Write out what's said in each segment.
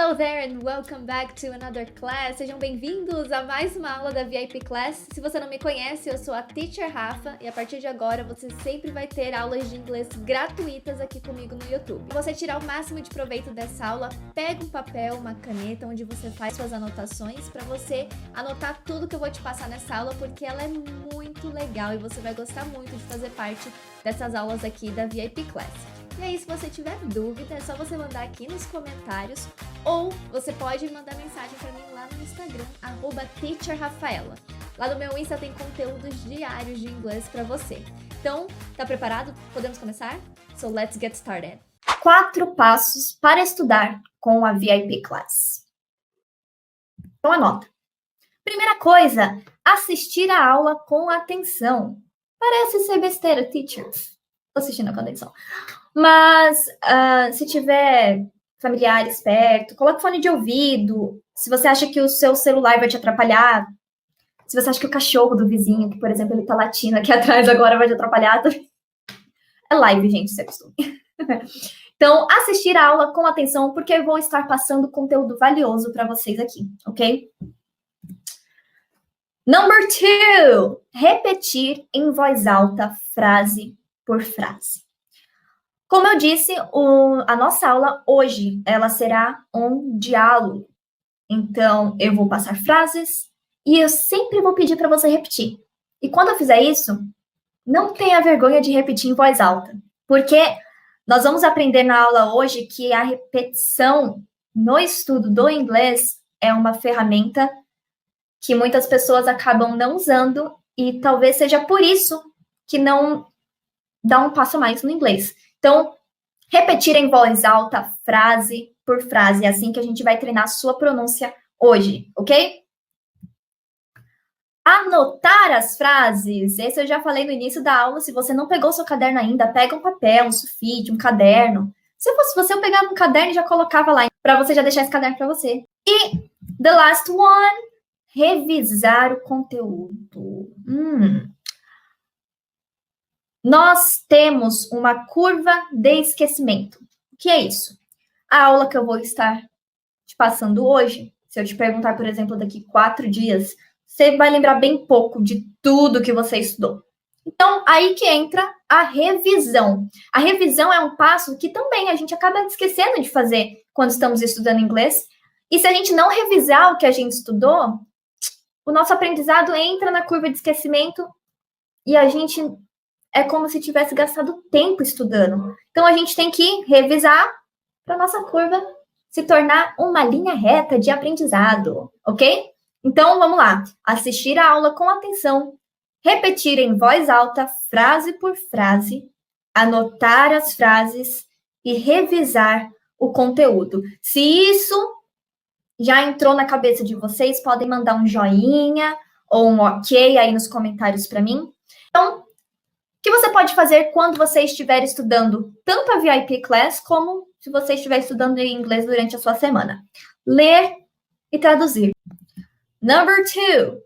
Hello there and welcome back to another class. Sejam bem-vindos a mais uma aula da VIP Class. Se você não me conhece, eu sou a Teacher Rafa e a partir de agora você sempre vai ter aulas de inglês gratuitas aqui comigo no YouTube. Para você tirar o máximo de proveito dessa aula, pega um papel, uma caneta onde você faz suas anotações para você anotar tudo que eu vou te passar nessa aula porque ela é muito legal e você vai gostar muito de fazer parte dessas aulas aqui da VIP Class. E aí, se você tiver dúvida, é só você mandar aqui nos comentários ou você pode mandar mensagem para mim lá no Instagram, @teacherrafaela. Lá no meu Insta tem conteúdos diários de inglês para você. Então, tá preparado? Podemos começar? So let's get started. 4 passos para estudar com a VIP Class. Então, anota. Primeira coisa, assistir a aula com atenção. Parece ser besteira, teacher. Tô assistindo com atenção. Mas, se tiver familiares perto, coloque fone de ouvido. Se você acha que o seu celular vai te atrapalhar, se você acha que o cachorro do vizinho, que, por exemplo, ele tá latindo aqui atrás agora, vai te atrapalhar, é live, gente, se acostume. Então, assistir a aula com atenção, porque eu vou estar passando conteúdo valioso para vocês aqui, ok? Number 2, repetir em voz alta, frase por frase. Como eu disse, a nossa aula hoje, ela será um diálogo. Então, eu vou passar frases e eu sempre vou pedir para você repetir. E quando eu fizer isso, não tenha vergonha de repetir em voz alta, porque nós vamos aprender na aula hoje que a repetição no estudo do inglês é uma ferramenta que muitas pessoas acabam não usando e talvez seja por isso que não dá um passo a mais no inglês. Então, repetir em voz alta, frase por frase, é assim que a gente vai treinar a sua pronúncia hoje, ok? Anotar as frases, esse eu já falei no início da aula, se você não pegou seu caderno ainda, pega um papel, um sulfite, um caderno. Se fosse você, eu pegava um caderno e já colocava lá, para você já deixar esse caderno para você. E the last one, revisar o conteúdo. Nós temos uma curva de esquecimento. O que é isso? A aula que eu vou estar te passando hoje, se eu te perguntar, por exemplo, daqui 4 dias, você vai lembrar bem pouco de tudo que você estudou. Então, aí que entra a revisão. A revisão é um passo que também a gente acaba esquecendo de fazer quando estamos estudando inglês. E se a gente não revisar o que a gente estudou, o nosso aprendizado entra na curva de esquecimento e a gente é como se tivesse gastado tempo estudando. Então, a gente tem que revisar para a nossa curva se tornar uma linha reta de aprendizado, ok? Então, vamos lá. Assistir a aula com atenção, repetir em voz alta, frase por frase, anotar as frases e revisar o conteúdo. Se isso já entrou na cabeça de vocês, podem mandar um joinha ou um ok aí nos comentários para mim. Então, o que você pode fazer quando você estiver estudando tanto a VIP Class como se você estiver estudando inglês durante a sua semana? Ler e traduzir. Number 2,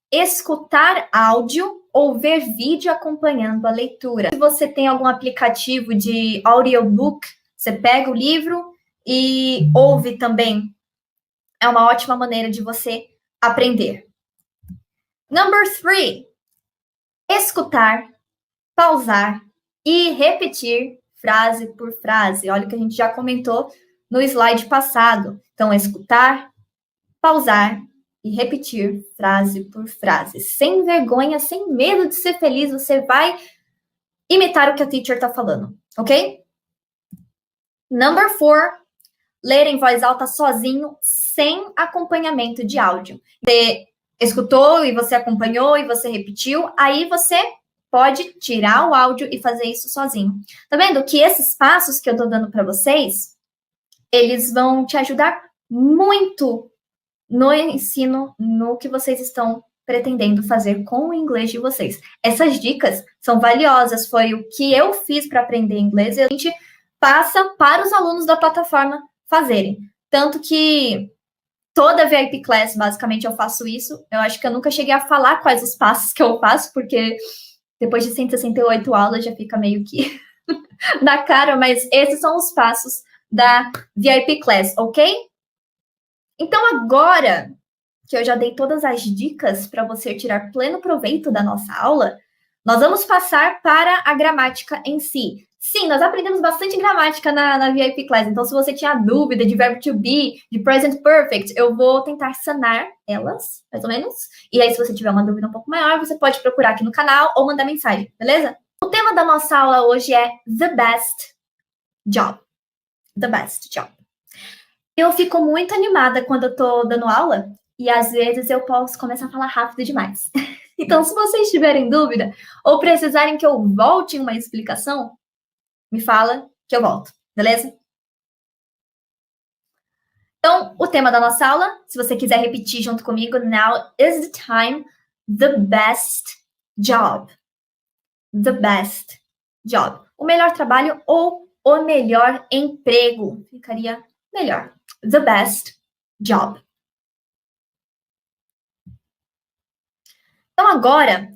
escutar áudio ou ver vídeo acompanhando a leitura. Se você tem algum aplicativo de audiobook, você pega o livro e ouve também. É uma ótima maneira de você aprender. Number 3, escutar, pausar e repetir frase por frase. Olha o que a gente já comentou no slide passado. Então, escutar, pausar e repetir frase por frase. Sem vergonha, sem medo de ser feliz, você vai imitar o que a teacher está falando, ok? Number 4, ler em voz alta sozinho, sem acompanhamento de áudio. Você escutou e você acompanhou e você repetiu, aí você pode tirar o áudio e fazer isso sozinho. Tá vendo que esses passos que eu tô dando para vocês, eles vão te ajudar muito no ensino, no que vocês estão pretendendo fazer com o inglês de vocês. Essas dicas são valiosas, foi o que eu fiz para aprender inglês e a gente passa para os alunos da plataforma fazerem. Tanto que toda VIP Class, basicamente, eu faço isso. Eu acho que eu nunca cheguei a falar quais os passos que eu faço, porque depois de 168 aulas já fica meio que na cara, mas esses são os passos da VIP Class, ok? Então, agora que eu já dei todas as dicas para você tirar pleno proveito da nossa aula, nós vamos passar para a gramática em si. Sim, nós aprendemos bastante gramática na VIP Class, então se você tinha dúvida de verbo to be, de present perfect, eu vou tentar sanar elas, mais ou menos. E aí, se você tiver uma dúvida um pouco maior, você pode procurar aqui no canal ou mandar mensagem, beleza? O tema da nossa aula hoje é The Best Job. The Best Job. Eu fico muito animada quando eu tô dando aula e às vezes eu posso começar a falar rápido demais. Então, se vocês tiverem dúvida ou precisarem que eu volte em uma explicação, me fala que eu volto, beleza? Então, o tema da nossa aula, se você quiser repetir junto comigo, now is the time, the best job. The best job. O melhor trabalho ou o melhor emprego. Ficaria melhor. The best job. Então, agora,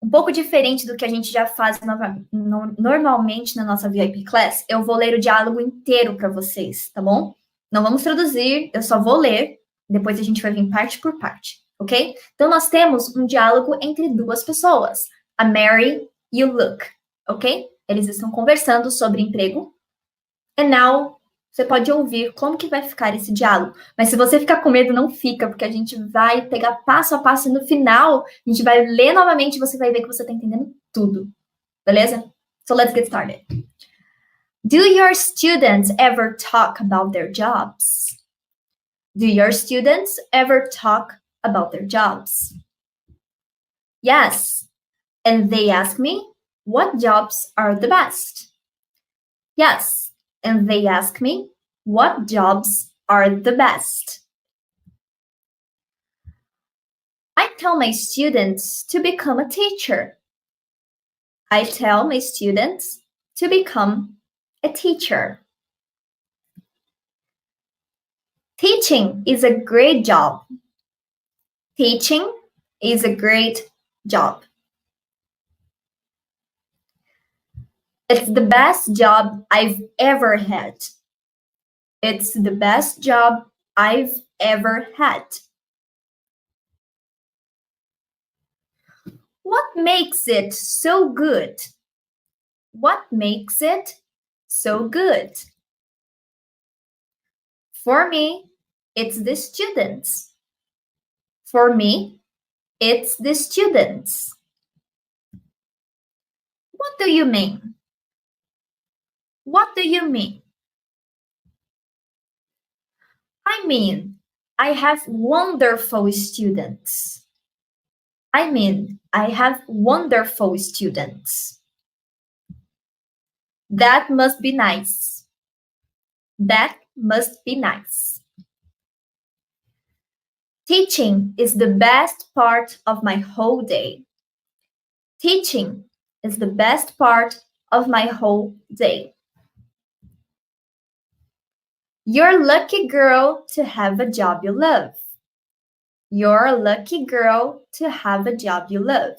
um pouco diferente do que a gente já faz normalmente na nossa VIP Class, eu vou ler o diálogo inteiro para vocês, tá bom? Não vamos traduzir, eu só vou ler, depois a gente vai vir parte por parte, ok? Então, nós temos um diálogo entre duas pessoas, a Mary e o Luke, ok? Eles estão conversando sobre emprego. And now, você pode ouvir como que vai ficar esse diálogo. Mas se você ficar com medo, não fica, porque a gente vai pegar passo a passo e no final, a gente vai ler novamente e você vai ver que você está entendendo tudo. Beleza? So let's get started. Do your students ever talk about their jobs? Do your students ever talk about their jobs? Yes. And they ask me, what jobs are the best? Yes. And they ask me, what jobs are the best? I tell my students to become a teacher. I tell my students to become a teacher. Teaching is a great job. Teaching is a great job. It's the best job I've ever had. It's the best job I've ever had. What makes it so good? What makes it so good? For me, it's the students. For me, it's the students. What do you mean? What do you mean? I mean, I have wonderful students. I mean, I have wonderful students. That must be nice. That must be nice. Teaching is the best part of my whole day. Teaching is the best part of my whole day. You're a lucky girl to have a job you love. You're a lucky girl to have a job you love.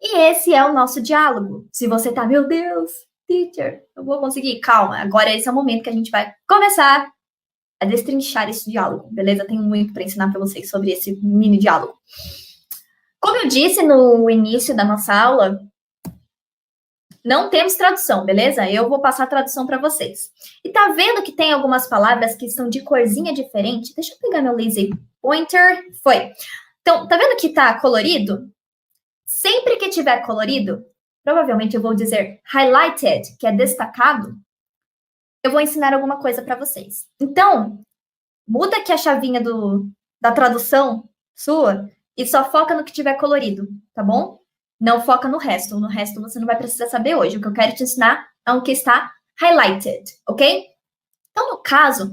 E esse é o nosso diálogo. Se você tá, meu Deus, teacher, eu vou conseguir. Calma, agora esse é o momento que a gente vai começar a destrinchar esse diálogo, beleza? Tenho muito para ensinar para vocês sobre esse mini diálogo. Como eu disse no início da nossa aula, não temos tradução, beleza? Eu vou passar a tradução para vocês. E tá vendo que tem algumas palavras que estão de corzinha diferente? Deixa eu pegar meu laser pointer. Foi. Então, tá vendo que tá colorido? Sempre que tiver colorido, provavelmente eu vou dizer highlighted, que é destacado. Eu vou ensinar alguma coisa para vocês. Então, muda aqui a chavinha da tradução sua e só foca no que tiver colorido, tá bom? Não foca no resto. No resto você não vai precisar saber hoje. O que eu quero te ensinar é o que está highlighted, ok? Então, no caso,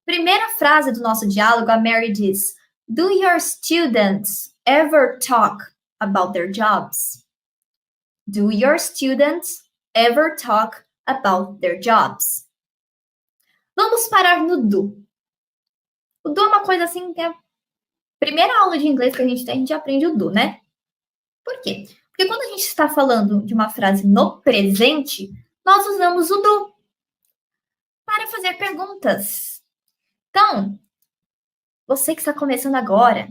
primeira frase do nosso diálogo, a Mary diz: Do your students ever talk about their jobs? Do your students ever talk about their jobs? Vamos parar no do. O do é uma coisa assim que é a primeira aula de inglês que a gente tem, a gente aprende o do, né? Por quê? Porque quando a gente está falando de uma frase no presente, nós usamos o do para fazer perguntas. Então, você que está começando agora,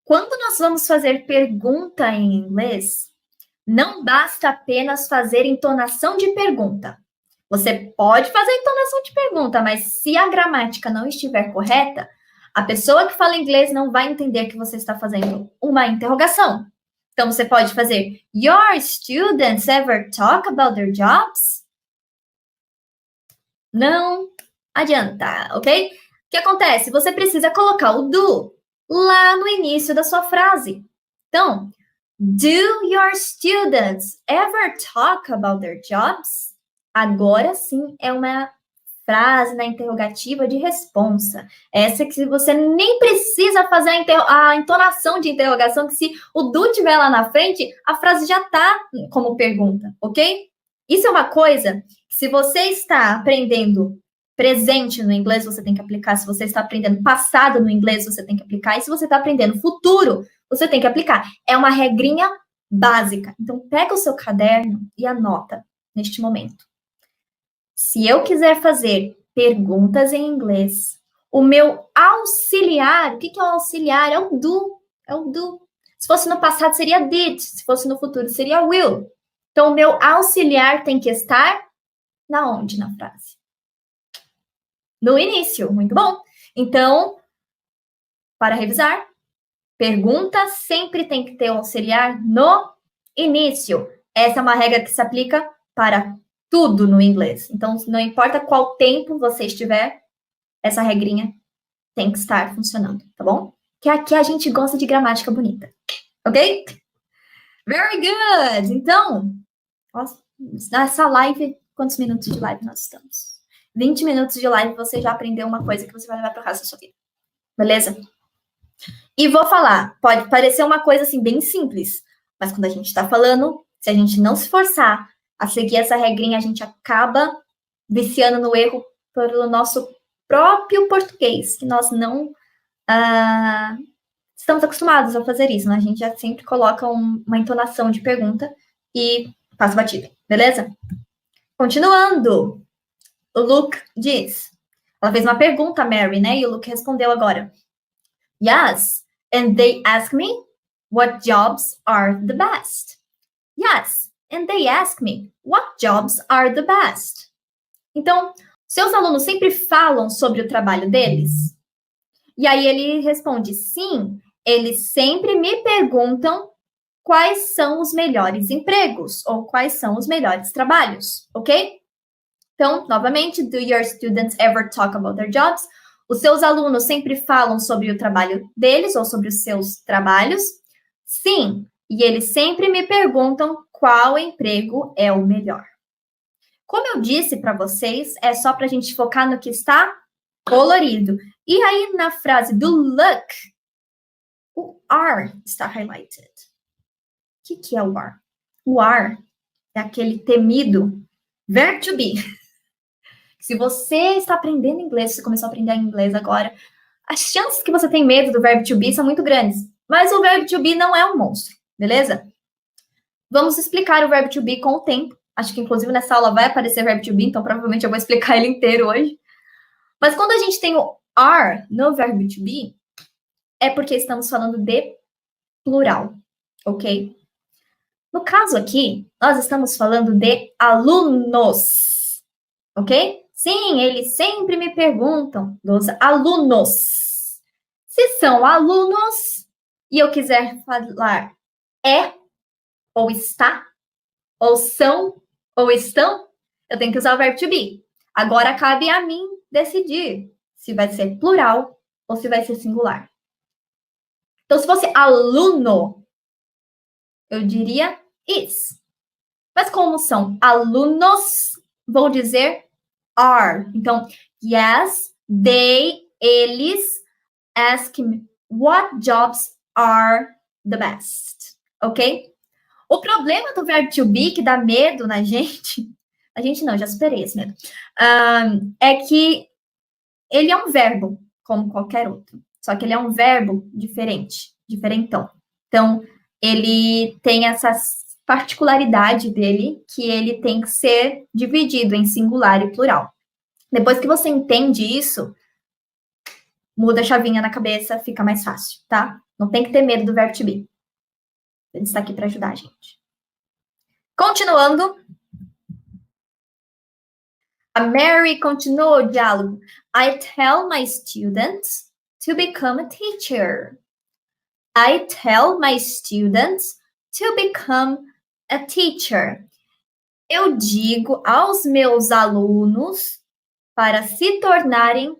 quando nós vamos fazer pergunta em inglês, não basta apenas fazer entonação de pergunta. Você pode fazer entonação de pergunta, mas se a gramática não estiver correta, a pessoa que fala inglês não vai entender que você está fazendo uma interrogação. Então, você pode fazer, Your students ever talk about their jobs? Não adianta, ok? O que acontece? Você precisa colocar o do lá no início da sua frase. Então, do your students ever talk about their jobs? Agora sim é uma frase na interrogativa de responsa. Essa que você nem precisa fazer a entonação de interrogação, que se o do estiver lá na frente, a frase já está como pergunta, ok? Isso é uma coisa que se você está aprendendo presente no inglês, você tem que aplicar. Se você está aprendendo passado no inglês, você tem que aplicar. E se você está aprendendo futuro, você tem que aplicar. É uma regrinha básica. Então, pega o seu caderno e anota neste momento. Se eu quiser fazer perguntas em inglês, o meu auxiliar, o que é o auxiliar? É o do. É o do. Se fosse no passado, seria did. Se fosse no futuro, seria will. Então, o meu auxiliar tem que estar na onde na frase? No início. Muito bom. Então, para revisar, pergunta sempre tem que ter o auxiliar no início. Essa é uma regra que se aplica para tudo no inglês. Então, não importa qual tempo você estiver, essa regrinha tem que estar funcionando, tá bom? Que aqui a gente gosta de gramática bonita, ok? Very good! Então, nessa live, quantos minutos de live nós estamos? 20 minutos de live, você já aprendeu uma coisa que você vai levar para o resto da sua vida. Beleza? E vou falar, pode parecer uma coisa assim bem simples, mas quando a gente está falando, se a gente não se esforçar a seguir essa regrinha, a gente acaba viciando no erro pelo nosso próprio português, que nós não estamos acostumados a fazer isso, né? A gente já sempre coloca uma entonação de pergunta e passa batida, beleza? Continuando, o Luke diz, ela fez uma pergunta, Mary, né? E o Luke respondeu agora. Yes, and they ask me what jobs are the best. Yes, and they ask me, what jobs are the best? Então, seus alunos sempre falam sobre o trabalho deles? E aí ele responde, sim, eles sempre me perguntam quais são os melhores empregos ou quais são os melhores trabalhos, ok? Então, novamente, do your students ever talk about their jobs? Os seus alunos sempre falam sobre o trabalho deles ou sobre os seus trabalhos? Sim, e eles sempre me perguntam qual emprego é o melhor. Como eu disse para vocês, é só para a gente focar no que está colorido. E aí, na frase do look, o are está highlighted. O que é o are? O are é aquele temido verb to be. Se você está aprendendo inglês, você começou a aprender inglês agora, as chances que você tem medo do verb to be são muito grandes. Mas o verb to be não é um monstro, beleza? Vamos explicar o verb to be com o tempo. Acho que, inclusive, nessa aula vai aparecer verb to be, então provavelmente eu vou explicar ele inteiro hoje. Mas quando a gente tem o are no verb to be, é porque estamos falando de plural, ok? No caso aqui, nós estamos falando de alunos, ok? Sim, eles sempre me perguntam dos alunos. Se são alunos e eu quiser falar é ou está, ou são, ou estão, eu tenho que usar o verbo to be. Agora cabe a mim decidir se vai ser plural ou se vai ser singular. Então, se fosse aluno, eu diria is. Mas como são alunos, vou dizer are. Então, yes, they, eles, ask me what jobs are the best. Ok? O problema do verbo to be, que dá medo na gente, a gente não, já superei esse medo, é que ele é um verbo, como qualquer outro, só que ele é um verbo diferentão. Então, ele tem essa particularidade dele, que ele tem que ser dividido em singular e plural. Depois que você entende isso, muda a chavinha na cabeça, fica mais fácil, tá? Não tem que ter medo do verbo to be. Ele está aqui para ajudar a gente. Continuando. A Mary continuou o diálogo. I tell my students to become a teacher. I tell my students to become a teacher. Eu digo aos meus alunos para se tornarem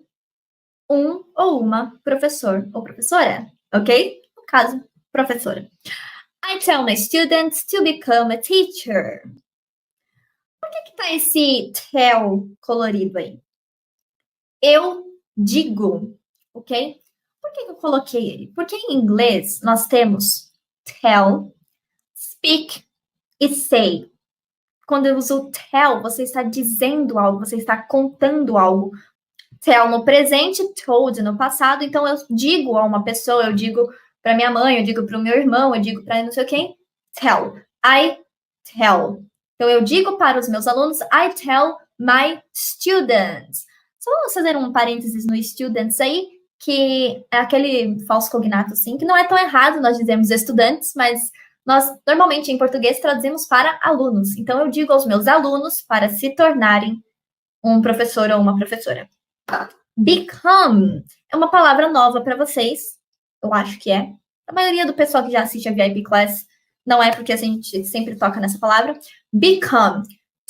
um ou uma professor ou professora, ok? No caso, professora. I tell my students to become a teacher. Por que tá esse tell colorido aí? Eu digo, ok? Por que eu coloquei ele? Porque em inglês nós temos tell, speak e say. Quando eu uso tell, você está dizendo algo, você está contando algo. Tell no presente, told no passado. Então eu digo a uma pessoa, eu digo para minha mãe, eu digo para o meu irmão, eu digo para não sei quem. Tell. I tell. Então eu digo para os meus alunos, I tell my students. Só vamos fazer um parênteses no students aí, que é aquele falso cognato, assim, que não é tão errado nós dizemos estudantes, mas nós normalmente em português traduzimos para alunos. Então eu digo aos meus alunos para se tornarem um professor ou uma professora. Become é uma palavra nova para vocês. Eu acho que é. A maioria do pessoal que já assiste a VIP Class não é, porque a gente sempre toca nessa palavra. Become.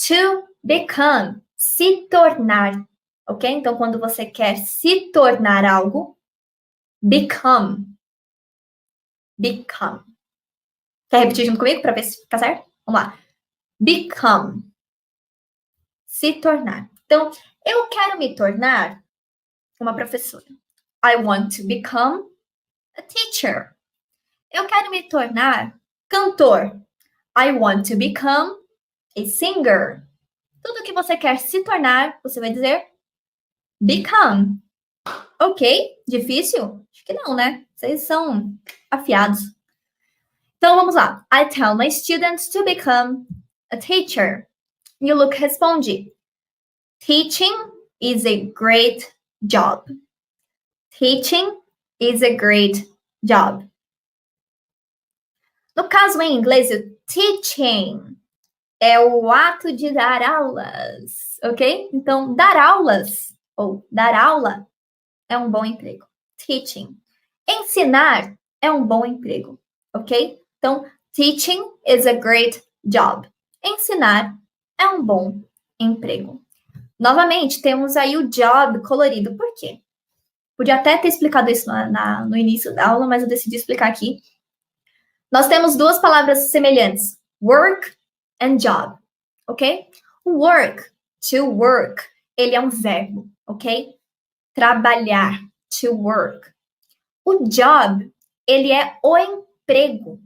To become. Se tornar. Ok? Então, quando você quer se tornar algo, become. Become. Quer repetir junto comigo para ver se fica certo? Vamos lá. Become. Se tornar. Então, eu quero me tornar uma professora. I want to become a teacher. Eu quero me tornar cantor. I want to become a singer. Tudo que você quer se tornar, você vai dizer become. Ok? Difícil? Acho que não, né? Vocês são afiados. Então, vamos lá. I tell my students to become a teacher. E o Luke responde, teaching is a great job. Teaching is a great job. No caso, em inglês, o teaching é o ato de dar aulas, ok? Então, dar aulas ou dar aula é um bom emprego. Teaching. Ensinar é um bom emprego, ok? Então, teaching is a great job. Ensinar é um bom emprego. Novamente, temos aí o job colorido. Por quê? Podia até ter explicado isso no início da aula, mas eu decidi explicar aqui. Nós temos duas palavras semelhantes. Work and job, ok? Work, to work, ele é um verbo, ok? Trabalhar, to work. O job, ele é o emprego.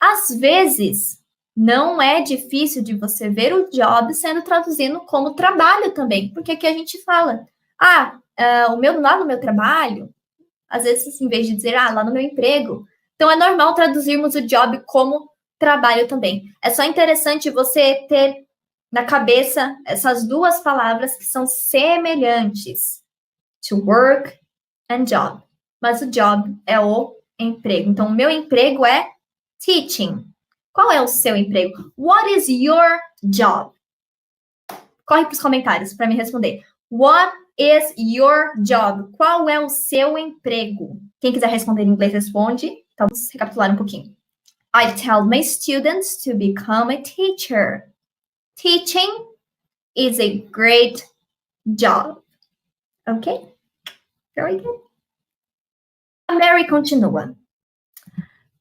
Às vezes, não é difícil de você ver o job sendo traduzido como trabalho também, porque aqui a gente fala, lá no meu trabalho, às vezes, em vez de dizer, lá no meu emprego. Então, é normal traduzirmos o job como trabalho também. É só interessante você ter na cabeça essas duas palavras que são semelhantes. To work and job. Mas o job é o emprego. Então, o meu emprego é teaching. Qual é o seu emprego? What is your job? Corre para os comentários para me responder. What is your job? Qual é o seu emprego? Quem quiser responder em inglês, responde. Então, vamos recapitular um pouquinho. I tell my students to become a teacher. Teaching is a great job. Ok? Very good. A Mary continua.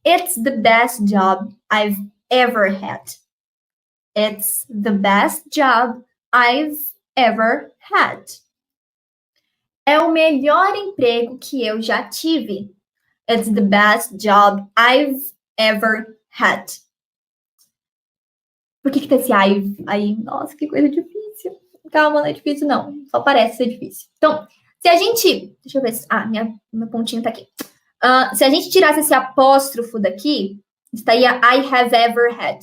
It's the best job I've ever had. It's the best job I've ever had. É o melhor emprego que eu já tive. It's the best job I've ever had. Por que tem esse I've aí? Nossa, que coisa difícil. Calma, não é difícil não. Só parece ser difícil. Então, se a gente... Deixa eu ver se... meu pontinho tá aqui. Se a gente tirasse esse apóstrofo daqui, estaria I have ever had.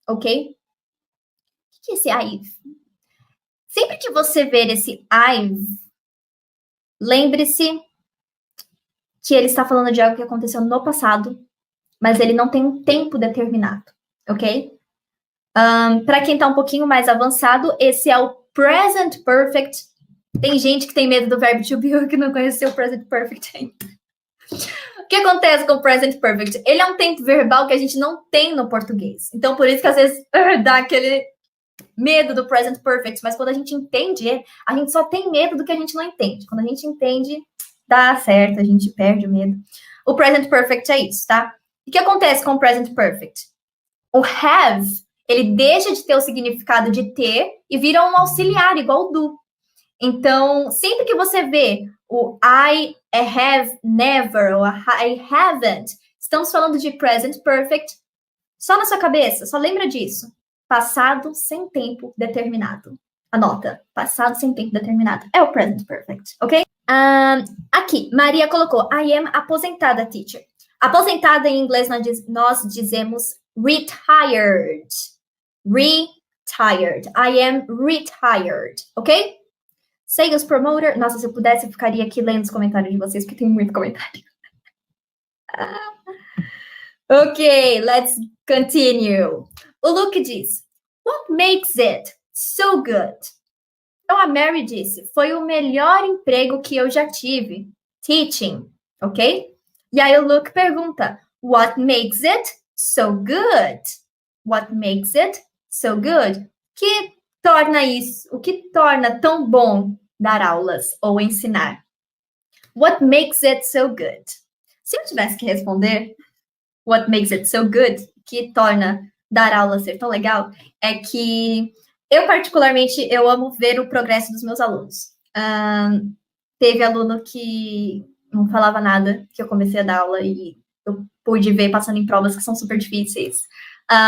Ok? O que é esse I've? Sempre que você ver esse I've, lembre-se que ele está falando de algo que aconteceu no passado, mas ele não tem um tempo determinado, ok? Para quem está um pouquinho mais avançado, esse é o present perfect. Tem gente que tem medo do verbo to be que não conheceu o present perfect ainda. O que acontece com o present perfect? Ele é um tempo verbal que a gente não tem no português. Então, por isso que às vezes dá aquele medo do present perfect. Mas quando a gente entende ele, a gente só tem medo do que a gente não entende. Quando a gente entende, dá certo, a gente perde o medo. O present perfect é isso, tá? O que acontece com o present perfect? O have, ele deixa de ter o significado de ter e vira um auxiliar, igual o do. Então, sempre que você vê o I have never ou I haven't, estamos falando de present perfect, só na sua cabeça, só lembra disso. Passado sem tempo determinado. Anota, passado sem tempo determinado. É o present perfect, ok? Aqui, Maria colocou, I am aposentada, teacher. Aposentada em inglês nós dizemos retired. Retired. I am retired, ok? Sales promoter. Nossa, se eu pudesse, eu ficaria aqui lendo os comentários de vocês, porque tem muito comentário. Ok, let's continue. O Luke diz, what makes it so good? Então, a Mary disse, foi o melhor emprego que eu já tive. Teaching, ok? E aí o Luke pergunta, what makes it so good? What makes it so good? Que torna isso, o que torna tão bom dar aulas ou ensinar? What makes it so good? Se eu tivesse que responder what makes it so good, que torna dar aula ser tão legal, é que eu particularmente, eu amo ver o progresso dos meus alunos. Teve aluno que não falava nada, que eu comecei a dar aula e eu pude ver passando em provas que são super difíceis.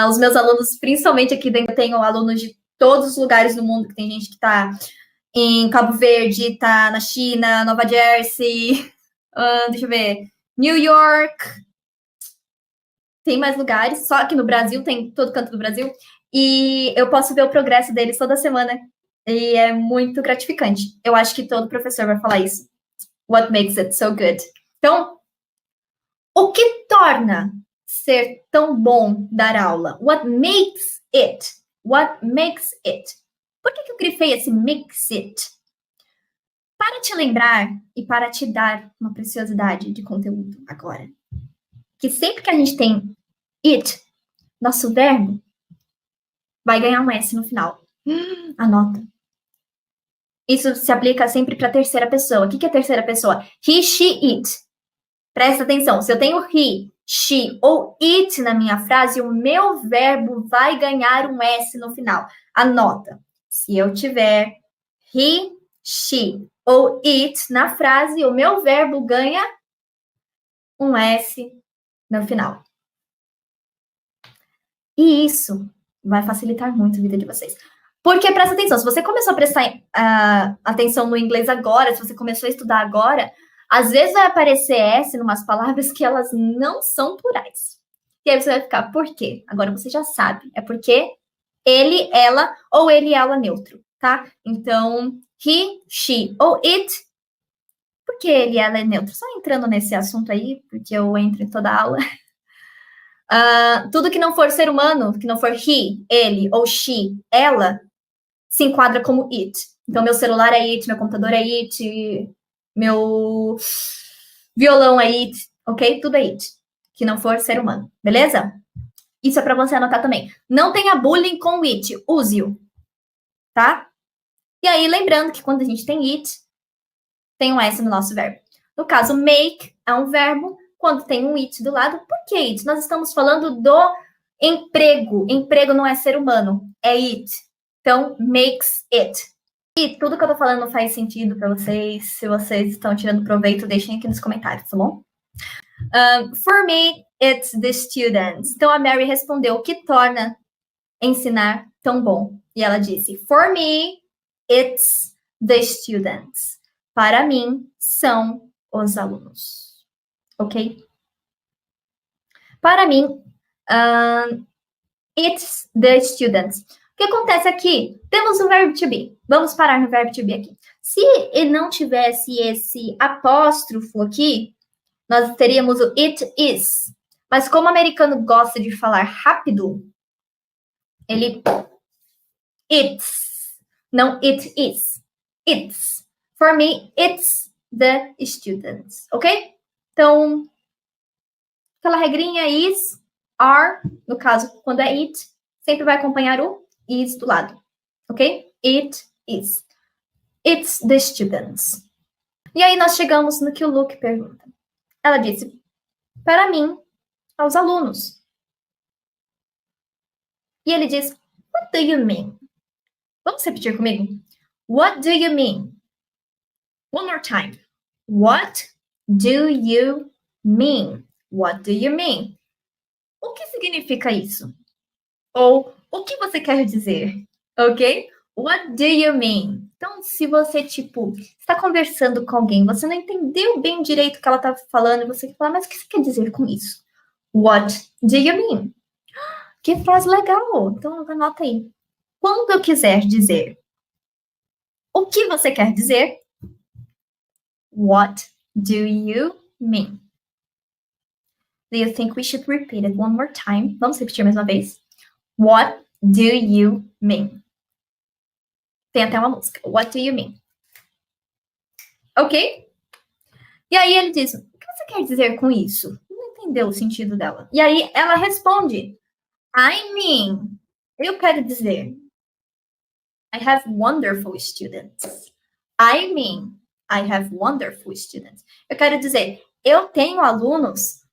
Os meus alunos, principalmente aqui dentro, eu tenho alunos de todos os lugares do mundo, que tem gente que está em Cabo Verde, está na China, Nova Jersey, deixa eu ver, New York, tem mais lugares, só aqui no Brasil, tem todo canto do Brasil, e eu posso ver o progresso deles toda semana, e é muito gratificante. Eu acho que todo professor vai falar isso. What makes it so good? Então, o que torna ser tão bom dar aula? What makes it? What makes it? Por que eu grifei esse makes it? Para te lembrar e para te dar uma preciosidade de conteúdo agora. Que sempre que a gente tem it, nosso verbo, vai ganhar um S no final. Anota. Isso se aplica sempre para a terceira pessoa. O que é a terceira pessoa? He, she, it. Presta atenção. Se eu tenho he, she ou it na minha frase, o meu verbo vai ganhar um S no final. Anota. Se eu tiver he, she ou it na frase, o meu verbo ganha um S no final. E isso vai facilitar muito a vida de vocês. Porque, presta atenção, se você começou a prestar atenção no inglês agora, se você começou a estudar agora, às vezes vai aparecer S em umas palavras que elas não são plurais. E aí você vai ficar, por quê? Agora você já sabe. É porque ele, ela ou ele, ela neutro, tá? Então, he, she ou it. Por que ele, ela é neutro? Só entrando nesse assunto aí, porque eu entro em toda aula. Tudo que não for ser humano, que não for he, ele ou she, ela, se enquadra como it. Então, meu celular é it, meu computador é it, meu violão é it, ok? Tudo é it, que não for ser humano, beleza? Isso é para você anotar também. Não tenha bullying com it, use-o, tá? E aí, lembrando que quando a gente tem it, tem um S no nosso verbo. No caso, make é um verbo, quando tem um it do lado, por que it? Nós estamos falando do emprego. Emprego não é ser humano, é it. Então, makes it. E tudo que eu tô falando faz sentido para vocês. Se vocês estão tirando proveito, deixem aqui nos comentários, tá bom? For me, it's the students. Então, a Mary respondeu o que torna ensinar tão bom. E ela disse, for me, it's the students. Para mim, são os alunos. Ok? Para mim, it's the students. O que acontece aqui? Temos o verbo to be. Vamos parar no verbo to be aqui. Se ele não tivesse esse apóstrofo aqui, nós teríamos o it is. Mas como o americano gosta de falar rápido, ele it's, não it is. It's. For me, it's the students, ok? Então, aquela regrinha is, are, no caso, quando é it, sempre vai acompanhar o is do lado, ok? It is. It's the students. E aí nós chegamos no que o Luke pergunta. Ela disse, para mim, aos alunos. E ele diz, what do you mean? Vamos repetir comigo? What do you mean? One more time. What do you mean? What do you mean? O que significa isso? Ou o que você quer dizer? Ok? What do you mean? Então, se você, está conversando com alguém, você não entendeu bem direito o que ela está falando, você fala, mas o que você quer dizer com isso? What do you mean? Que frase legal! Então, anota aí. Quando eu quiser dizer o que você quer dizer, what do you mean? Do you think we should repeat it one more time? Vamos repetir mais uma vez. What do you mean? Tem até uma música. What do you mean? Ok? E aí ele diz, o que você quer dizer com isso? Não entendeu o sentido dela. E aí ela responde, I mean, eu quero dizer, I have wonderful students. I mean, I have wonderful students. Eu quero dizer, eu tenho alunos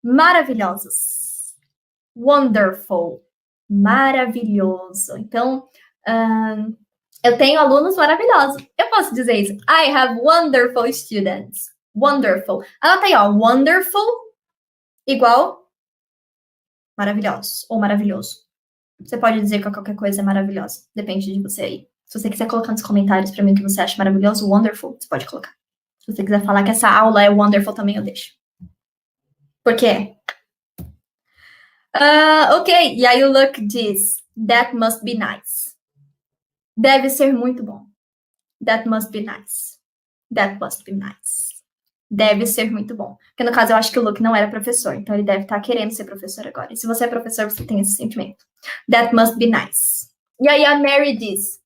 maravilhosos. Wonderful. Maravilhoso. Então, eu tenho alunos maravilhosos. Eu posso dizer isso. I have wonderful students. Wonderful. Anota aí, ó. Wonderful igual maravilhoso ou maravilhoso. Você pode dizer que qualquer coisa é maravilhosa. Depende de você aí. Se você quiser colocar nos comentários pra mim o que você acha maravilhoso, wonderful, você pode colocar. Se você quiser falar que essa aula é wonderful também, eu deixo. Por quê? Ok. E aí o Luke diz, that must be nice. Deve ser muito bom. That must be nice. That must be nice. Deve ser muito bom. Porque no caso eu acho que o Luke não era professor, então ele deve estar querendo ser professor agora. E se você é professor, você tem esse sentimento. That must be nice. E aí a Mary diz,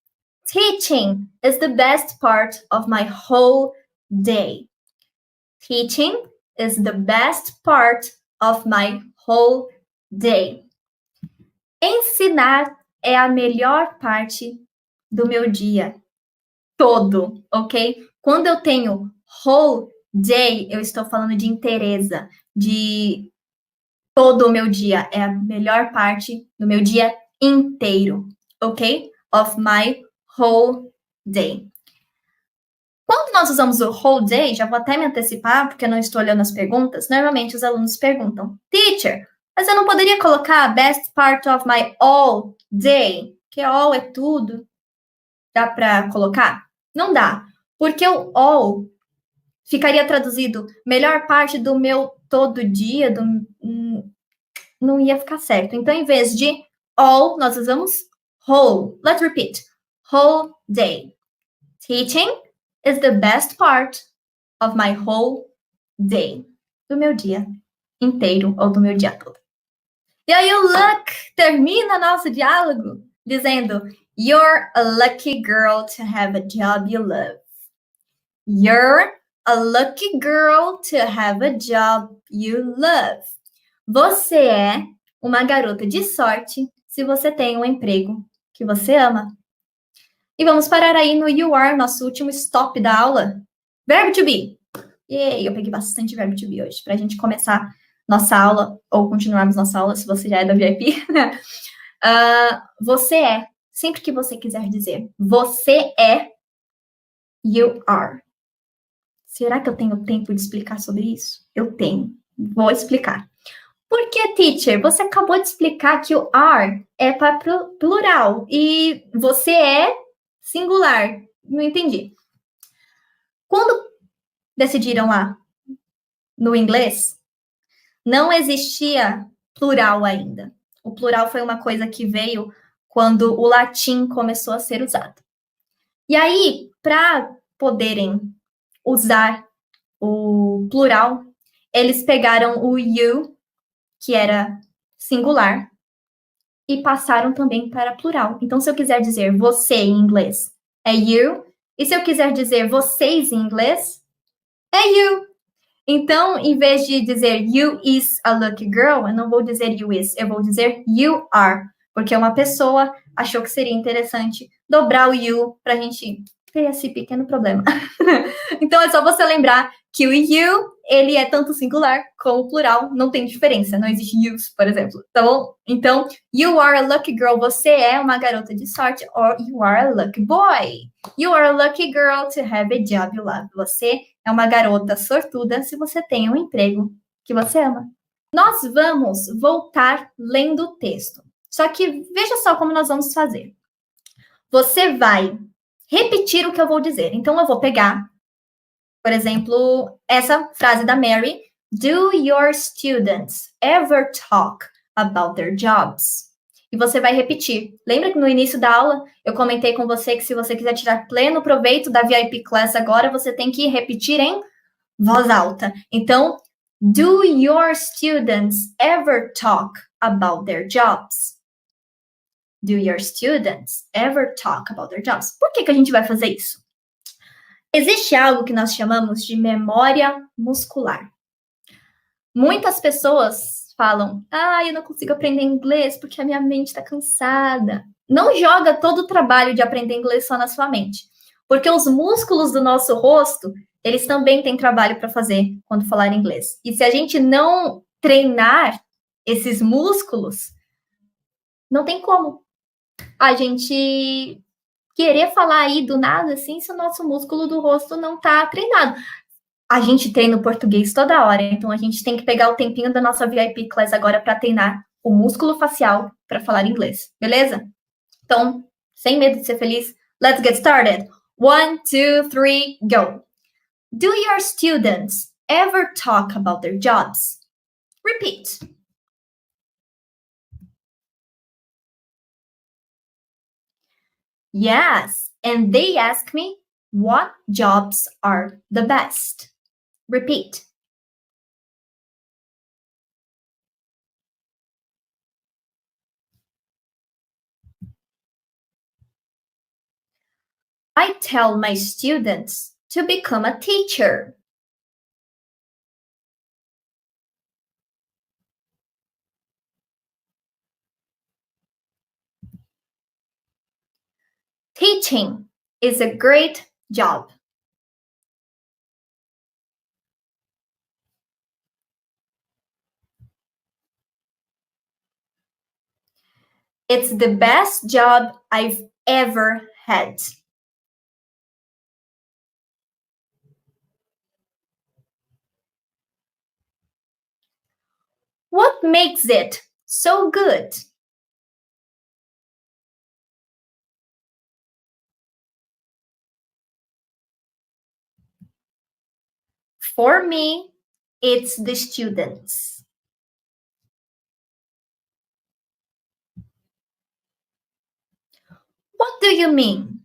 teaching is the best part of my whole day. Teaching is the best part of my whole day. Ensinar é a melhor parte do meu dia todo, ok? Quando eu tenho whole day, eu estou falando de inteireza, de todo o meu dia. É a melhor parte do meu dia inteiro, ok? Of my whole day. Quando nós usamos o whole day, já vou até me antecipar, porque eu não estou olhando as perguntas, normalmente os alunos perguntam, teacher, mas eu não poderia colocar best part of my all day? Que all é tudo. Dá para colocar? Não dá, porque o all ficaria traduzido melhor parte do meu todo dia, não ia ficar certo. Então, em vez de all, nós usamos whole. Let's repeat. Whole day. Teaching is the best part of my whole day. Do meu dia inteiro ou do meu dia todo. E aí o Luke termina nosso diálogo dizendo, you're a lucky girl to have a job you love. You're a lucky girl to have a job you love. Você é uma garota de sorte se você tem um emprego que você ama. E vamos parar aí no you are, nosso último stop da aula. Verbo to be. E eu peguei bastante verbo to be hoje, pra gente começar nossa aula, ou continuarmos nossa aula, se você já é da VIP. Você é, sempre que você quiser dizer, você é, you are. Será que eu tenho tempo de explicar sobre isso? Eu tenho. Vou explicar. Por que, teacher? Você acabou de explicar que o are é para plural e você é singular. Não entendi. Quando decidiram lá no inglês, não existia plural ainda. O plural foi uma coisa que veio quando o latim começou a ser usado. E aí, para poderem usar o plural, eles pegaram o you, que era singular, e passaram também para plural. Então, se eu quiser dizer você em inglês, é you. E se eu quiser dizer vocês em inglês, é you. Então, em vez de dizer you is a lucky girl, eu não vou dizer you is, eu vou dizer you are. Porque uma pessoa achou que seria interessante dobrar o you para a gente ter esse pequeno problema. Então, é só você lembrar que o you, ele é tanto singular como plural, não tem diferença, não existe yous, por exemplo. Tá bom? Então, you are a lucky girl, você é uma garota de sorte, or you are a lucky boy. You are a lucky girl to have a job you love. Você é uma garota sortuda se você tem um emprego que você ama. Nós vamos voltar lendo o texto. Só que veja só como nós vamos fazer. Você vai repetir o que eu vou dizer. Então, eu vou pegar, por exemplo, essa frase da Mary. Do your students ever talk about their jobs? E você vai repetir. Lembra que no início da aula eu comentei com você que se você quiser tirar pleno proveito da VIP Class agora, você tem que repetir em voz alta. Então, do your students ever talk about their jobs? Do your students ever talk about their jobs? Por que a gente vai fazer isso? Existe algo que nós chamamos de memória muscular. Muitas pessoas falam, eu não consigo aprender inglês porque a minha mente está cansada. Não joga todo o trabalho de aprender inglês só na sua mente. Porque os músculos do nosso rosto, eles também têm trabalho para fazer quando falar inglês. E se a gente não treinar esses músculos, não tem como a gente querer falar aí do nada, assim, se o nosso músculo do rosto não tá treinado. A gente treina o português toda hora, então a gente tem que pegar o tempinho da nossa VIP Class agora para treinar o músculo facial para falar inglês, beleza? Então, sem medo de ser feliz, let's get started. 1, 2, 3, go. Do your students ever talk about their jobs? Repeat. Yes, and they ask me, what jobs are the best? Repeat. I tell my students to become a teacher. Teaching is a great job. It's the best job I've ever had. What makes it so good? For me, it's the students. What do you mean?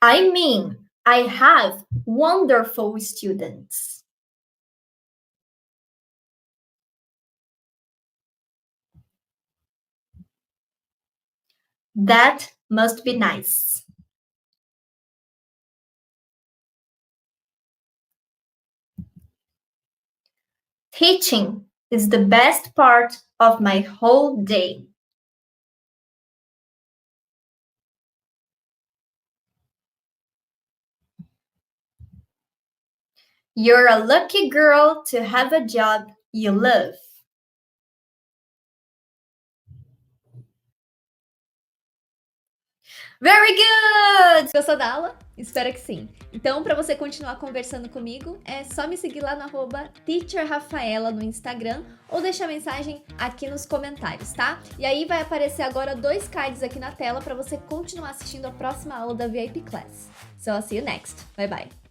I mean, I have wonderful students. That must be nice. Teaching is the best part of my whole day. You're a lucky girl to have a job you love. Very good! Gostou da aula? Espero que sim. Então, para você continuar conversando comigo, é só me seguir lá no @teacherrafaela no Instagram ou deixar mensagem aqui nos comentários, tá? E aí vai aparecer agora 2 cards aqui na tela para você continuar assistindo a próxima aula da VIP Class. So I'll see you next. Bye bye!